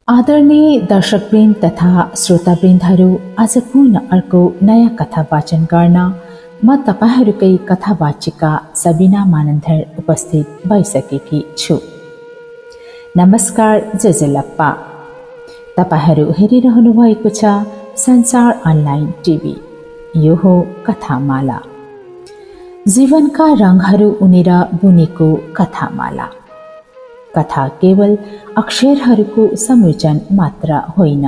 आदरणीय दर्शकवृन्द तथा श्रोतावृन्दहरू, आज पुनः अर्को नयाँ कथा वाचन गर्न म तपाईहरूकै कथावाचिका सबिना मानन्धर उपस्थित भइसकेकी छु। नमस्कार जेजेलप्पा। तपाईहरू हेरिरहनु भएको छ संसार अनलाइन टिभी। यो हो कथामाला, जीवनका रङहरू उनेर बुनेको कथामाला। कथा केवल अक्षरहरूको संयोजन मात्र होइन,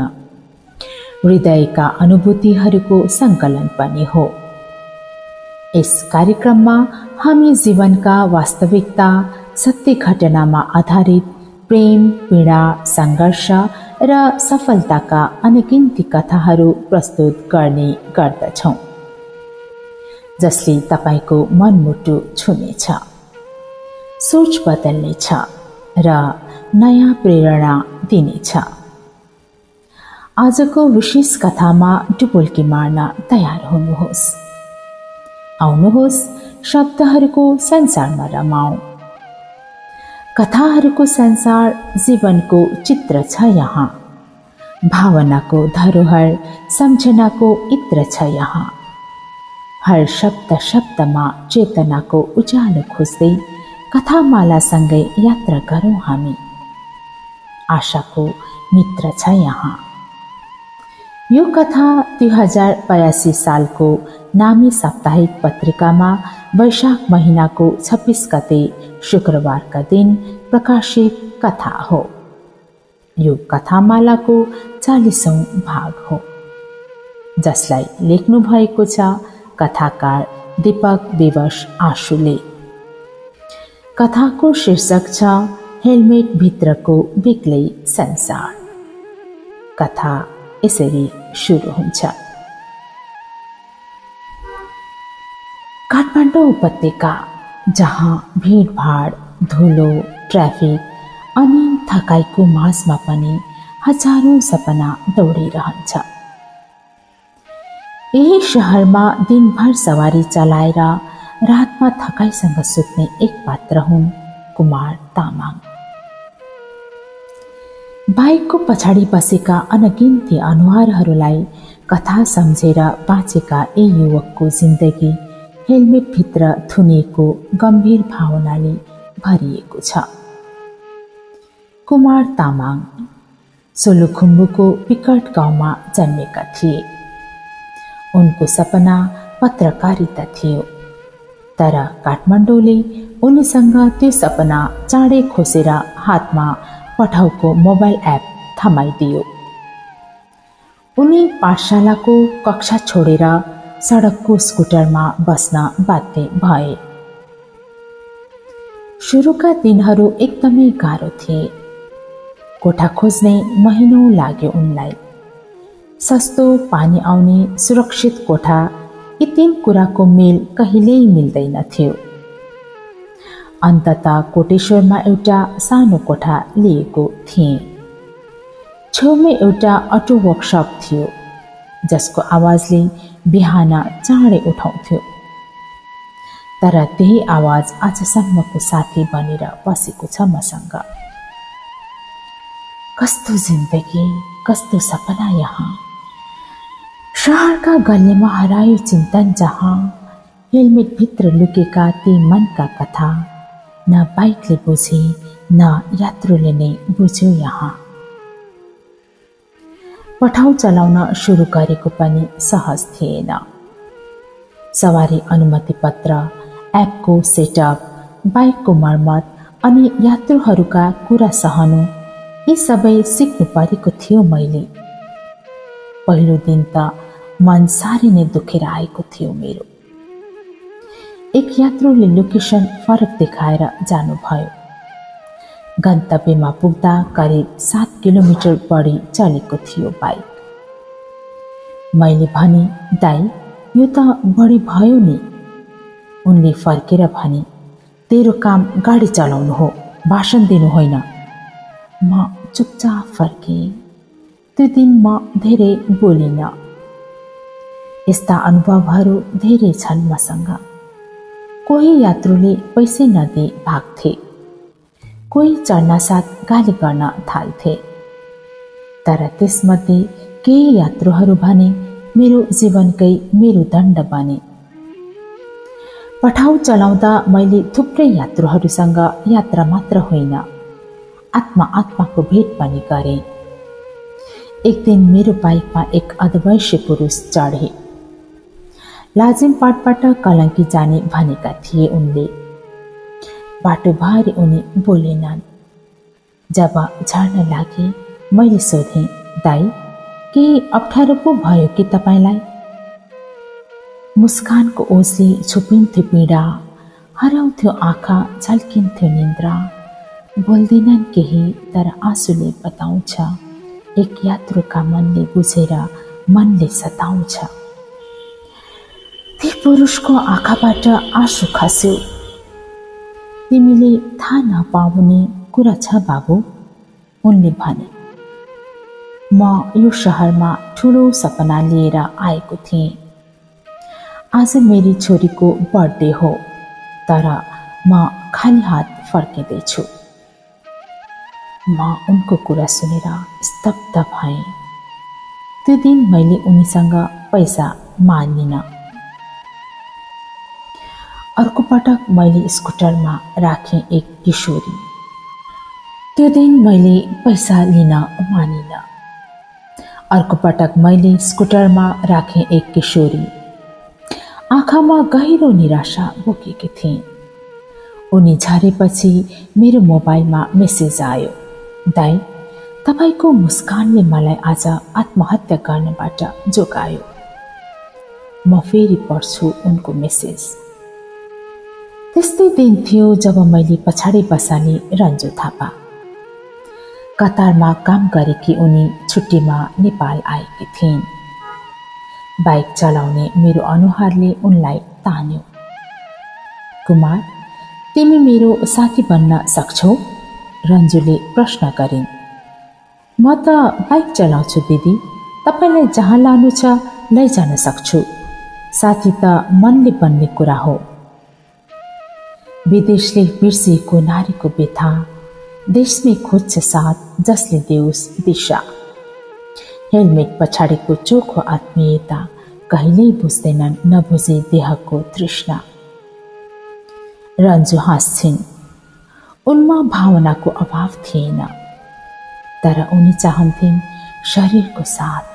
हृदयका अनुभूतिहरूको संकलन पनि हो। यस कार्यक्रममा हामी जीवनका वास्तविकता, सत्य घटनामा आधारित प्रेम, पीडा, सङ्घर्ष र सफलताका अनगिन्ती कथाहरू प्रस्तुत गर्ने गर्दछौँ, जसले तपाईको मनमुटु छुनेछ, सोच बदल्नेछ र नयाँ प्रेरणा दिनेछ। आजको विशेष कथामा डुबुल्की मार्न तयार हुनुहोस्। आउनुहोस् शब्दहरूको संसारमा रमाऊ। कथाहरूको संसार जीवनको चित्र छ यहाँ, भावनाको धरोहर, सम्झनाको इत्र छ यहाँ। हर शब्द शब्दमा चेतनाको उज्यालो खोज्दै कथामालासँगै यात्रा गरौँ हामी। आशाको मित्र छ यहाँ। यो कथा 2082 सालको नामी साप्ताहिक पत्रिकामा वैशाख महिनाको 26 गते शुक्रबारका दिन प्रकाशित कथा हो। यो कथामालाको 40औं भाग हो, जसलाई लेख्नु भएको छ कथाकार दीपक विवश आशुले। कथाको शीर्षक छ हेलमेट भित्रको बेग्लै संसार। कथा यसरी सुरु हुन्छ। काठमाडौँ उपत्यका, जहाँ भिडभाड, धुलो, ट्राफिक अनि थकाइको माझमा पनि हजारौं सपना दौडिरहन्छ। यही शहरमा दिनभर सवारी चलाएर रातमा थकाइसँग सुत्ने एक पात्र हुन् कुमार तामाङ। बाइकको पछाडि बसेका अनगिन्ती अनुहारहरूलाई कथा सम्झेर बाँचेका यी युवकको जिन्दगी हेलमेट भित्र थुनिएको गम्भीर भावनाले भरिएको छ। कुमार तामाङ सोलुखुम्बुको विकट गाउँमा जन्मेका थिए। उनको सपना पत्रकारिता थियो, तर काठमाडौँले उनीसँग त्यो सपना चाँडै खोसेर हातमा पठाउको मोबाइल एप थमाइदियो। उनी पाठशालाको कक्षा छोडेर सडकको स्कुटरमा बस्न बाध्य भए। सुरुका दिनहरू एकदमै गाह्रो थिए। कोठा खोज्ने महिनौं लाग्यो उनलाई। सस्तो, पानी आउने, सुरक्षित कोठा, यी तीन कुराको मेल कहिल्यै मिल्दैनथ्यो। अन्ततः कोटेश्वरमा एउटा सानो कोठा लिएको थिए। छेउमै एउटा अटो वर्कसप थियो, जसको आवाजले बिहान चाँडै उठाउँथ्यो। तर त्यही आवाज आजसम्मको साथी बनेर बसेको छ मसँग। कस्तो जिन्दगी, कस्तो सपना यहाँ। शहरका गल्लीमा हरायो चिन्तन जहाँ, हेलमेट भित्र लुकेका ती मनका कथा, न बाइकले बुझे न यात्रुले नै बुझ्यो यहाँ। पठाउ चलाउन सुरु गरेको पनि सहज थिएन। सवारी अनुमति पत्र, एपको सेटअप, बाइकको मर्मत अनि यात्रुहरूका कुरा सहनु, यी सबै सिक्नु परेको थियो मैले। पहिलो दिन त मन साह्रै नै दुखेर आएको थियो मेरो। एक यात्रुले लोकेसन फरक देखाएर जानुभयो। गन्तव्यमा पुग्दा करिब 7 किलोमिटर बढी चलेको थियो बाइक। मैले भने, दाइ यो त बढी भयो नि। उनले फर्केर भने, तेरो काम गाडी चलाउनु हो, भाषण दिनु होइन। म चुपचाप फर्के। त्यो दिन म धेरै बोलिन। यस्ता अनुभवहरू धेरै छन् मसँग। कोही यात्रुले पैसै नदिई भाग्थे, कोही चढ्न साथ गाली गर्न थाल्थे। तर त्यसमध्ये केही यात्रुहरू भने मेरो जीवनकै मेरुदण्ड बने। पठाउ चलाउँदा मैले थुप्रै यात्रुहरूसँग यात्रा मात्र होइन, आत्माको भेट पनि गरेँ। एक दिन मेरो बाइकमा एक अधवैंशी पुरुष चढे। लाजिमपाटबाट कलङ्की जाने भनेका थिए उनले। बाटोभरि उनी बोलेनन्। जब झर्न लागे मैले सोधेँ, दाई, केही अप्ठ्यारो पो भयो कि तपाईँलाई? मुस्कानको ओसले छुपिन्थ्यो पीडा, हराउँथ्यो आँखा, झल्किन्थ्यो निन्द्रा। बोल्दैनन् केही तर आँसुले बताउँछ, एक यात्रुका मनले बुझेर मनले सताउँछ। ती पुरुषको आँखाबाट आँसु खस्यो। तिमीले थाहा नपाउने कुरा छ बाबु, उनले भने। म यो शहरमा ठुलो सपना लिएर आएको थिएँ। आज मेरी छोरीको बर्थडे हो, तर म खाली हात फर्किँदैछु। म उनको कुरा सुनेर स्तब्ध भएँ। त्यो दिन मैले उनीसँग पैसा मागिन। अर्को पटक मैले स्कुटरमा राखेँ एक किशोरी। त्यो दिन मैले पैसा लिन मानिन। अर्को पटक मैले स्कुटरमा राखेँ एक किशोरी। आँखामा गहिरो निराशा बोकेकी थिएँ। उनी झरेपछि मेरो मोबाइलमा मेसेज आयो, दाई, तपाईको मुस्कानले मलाई आज आत्महत्या गर्नबाट जोगायो। म फेरि पढ्छु उनको मेसेज। त्यस्तै दिन थियो जब मैले पछाडि बसाले रन्जु थापा। कतारमा काम गरेकी उनी छुट्टीमा नेपाल आएकी थिइन्। बाइक चलाउने मेरो अनुहारले उनलाई तान्यो। कुमार, तिमी मेरो साथी बन्न सक्छौ? रन्जुले प्रश्न गरिन्। म त बाइक चलाउँछु दिदी, तपाईलाई जहाँ लानु छ लैजान सक्छु। साथी त मनले बन्ने कुरा हो। विदेशले बिर्सिएको नारीको व्यथा देशमै खोज्छ साथ जसले देओस् दिशा। हेलमेट पछाडिको चोखो आत्मीयता कहिल्यै बुझ्दैनन् नबुझे देहको तृष्णा। रन्जु हाँस्छिन्। उनमा भावनाको अभाव थिएन, तर उनी चाहन्थिन् शरीरको साथ।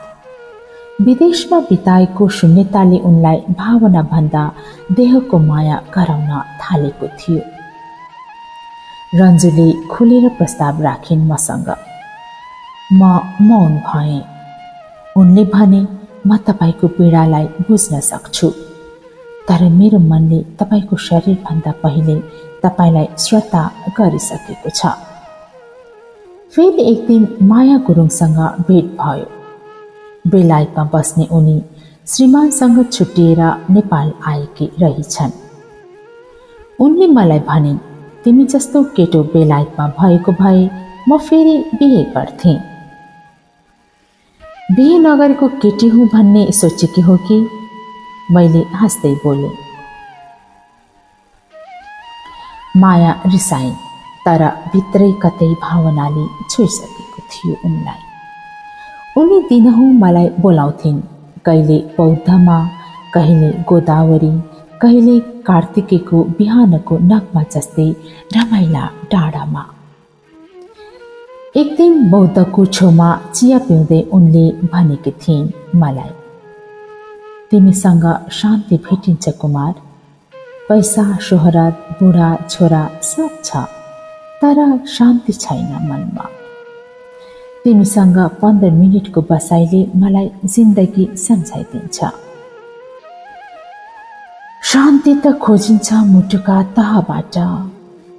विदेशमा बिताएको शून्यताले उनलाई भावना भन्दा देहको माया गराउन थालेको थियो। रन्जुले खुलेर प्रस्ताव राखिन् मसँग। म मौन भएँ। उनले भने, म तपाईको पीडालाई बुझ्न सक्छु, तर मेरो मनले तपाईको शरीरभन्दा पहिले तपाईलाई श्रद्धा गरिसकेको छ। फेरि एक दिन माया गुरुङसँग भेट भयो। बेलायतमा बस्ने उनी श्रीमानसँग छुट्टिएर नेपाल आएकी रहेछन्। उनले मलाई भनिन्, तिमी जस्तो केटो बेलायतमा भएको भए म फेरि बिहे गर्थेँ। बिहे नगरेको केटी हुँ भन्ने सोचेकी हो कि? मैले हाँस्दै बोले। माया रिसाइन्, तर भित्रै कतै भावनाले छोइसकेको थियो उनलाई। उनी दिनहुँ मलाई बोलाउँथिन्, कहिले बौद्धमा, कहिले गोदावरी, कहिले कार्तिकेको बिहानको नगमा जस्तै रमाइला डाँडामा। एक दिन बौद्धको छेउमा चिया पिउँदै उनले भनेकी थिइन् मलाई, तिमीसँग शान्ति भेटिन्छ कुमार। पैसा, शोहरत, बुढा छोरा सब छ, तर शान्ति छैन मनमा। तिमीसँग 15 मिनटको बसाइले मलाई जिन्दगी सम्झाइदिन्छ। शान्ति त खोजिन्छ मुटुका तहबाट,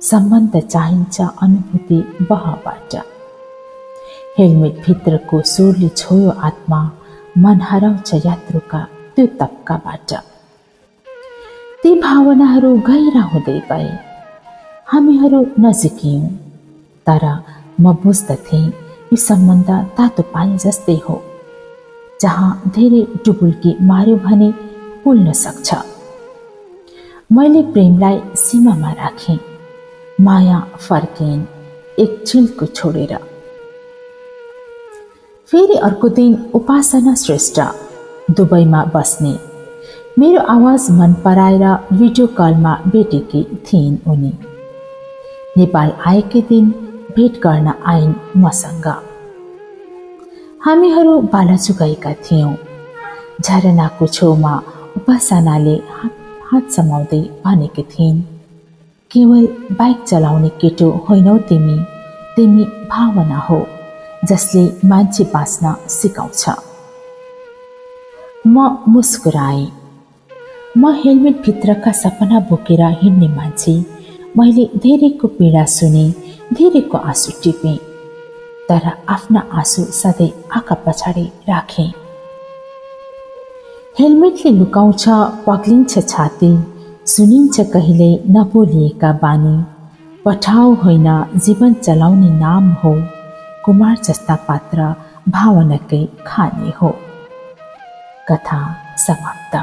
सम्बन्ध चाहिन्छ अनुभूति बहबाट। हेलमेट भित्रको सुरले छोयो आत्मा, मन हराउँछ यात्रुका त्यो तबकाबाट। ती भावनाहरू गहिरा हुँदै गए। हामीहरू नजिकियौं, तर म बुझ्दथे यी सम्बन्ध तातो पानी जस्तै हो, जहाँ धेरै डुबुल्की मार्यो भने पुल्न सक्छ। मैले प्रेमलाई सीमामा राखेँ, माया फर्किन् एक छिल्को छोडेर। फेरि अर्को दिन उपासना श्रेष्ठ दुबईमा बस्ने। मेरो आवाज मन पराएर भिडियो कलमा भेटेकी थिइन् उनी। नेपाल आएकै दिन भेट गर्न आइन् मसँग। हामीहरू बालाजु गएका थियौं। झरनाको छेउमा उपासनाले हात समाउँदै भनेकी थिइन्, केवल बाइक चलाउने केटो होइनौ तिमी, तिमी भावना हो जसले मान्छे बाँच्न सिकाउँछ। म मुस्कुराएँ। म हेलमेट भित्रका सपना बोकेर हिँड्ने मान्छे। मैले धेरैको पीडा सुने, धेरैको आँसु टिपेँ, तर आफ्ना आँसु सधैँ आँखा पछाडि राखेँ। हेलमेटले लुकाउँछ पग्लिन्छ छाती, सुनिन्छ कहिल्यै नबोलिएका बानी। पठाउ होइन जीवन चलाउने नाम हो, कुमार जस्ता पात्र भावनाकै खाने हो। कथा समाप्त।